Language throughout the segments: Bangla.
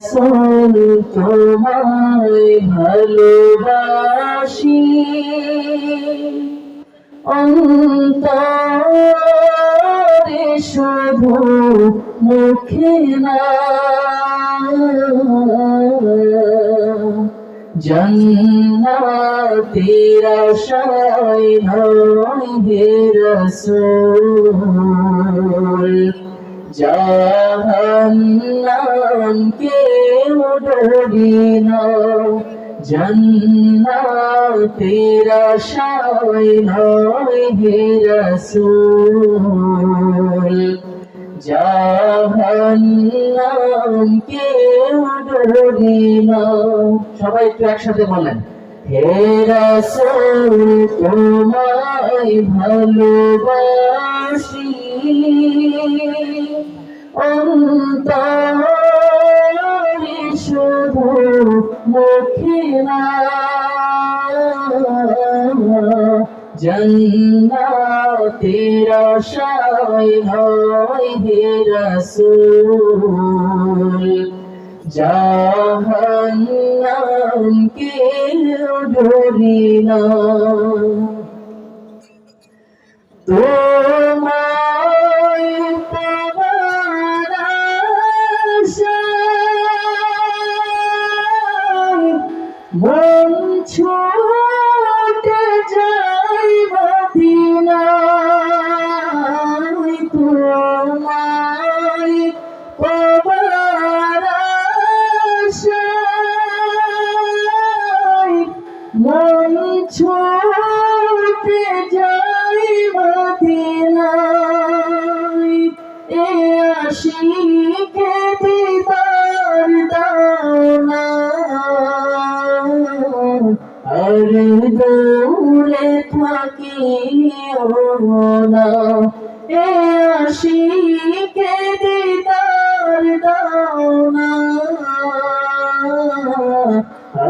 রাসূল তোমায় ভালোবাসি অন্তরে শুধু মুখে না জান্নাতের আশায় নয় হে রাসূল জাহান্নাম কেউ ডরি না জান্নাতের আশায় নয় হে রাসূল জাহান্নাম কেউ ডরি না। সবাই একটু একসাথে বলেন, হে রাসূল তোমায় ভালোবাসি অন্তরে শুধু মুখে না জান্নাতের আশায় নয় হে রাসূল জাহান্নাম কেউ ডরি না। তোমায় পাবার আশায় মন ছুটে যায় মদিনায় তোমায় পাবার আশায় মন ছুটে যায় মদিনায় এ আশিকে দিদার দাও না আর দূরে থাকিও না এ আশিকে দিদার দাও না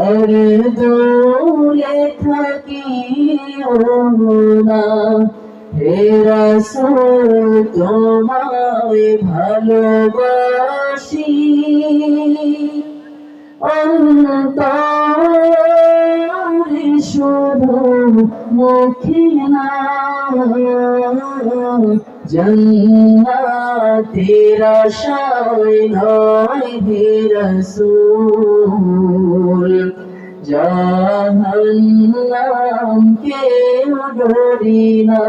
আর দূরে থাকিও না হে রাসূল তোমায় ভালোবাসি অন্তরে শুধু মুখে না জান্নাতের আশায় নয় হে রাসূল জাহান্নাম কেউ ডরি না।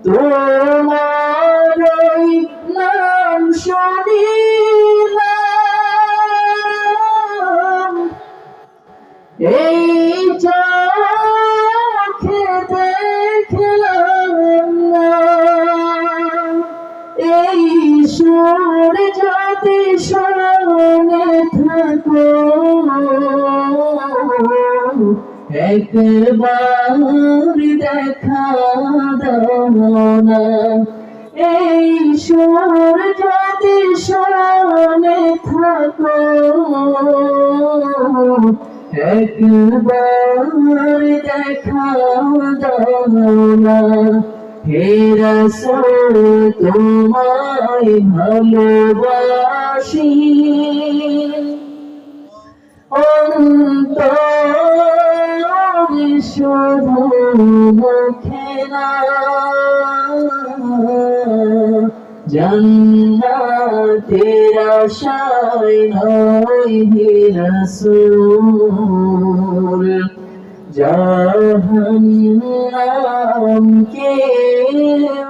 তোমার নাম শুনিলাম এই চোখে দেখলাম না এই সুর যদি শুনে থাকো একবার দেখা দাও না এই সুর যদি শুনে থাকো একবার দেখা দাও না হে রাসূল তোমায় ভালোবাসি অন্তরে শুধু মুখে না জান্নাতের আশায় নয় হে রাসূল জাহান্নাম কে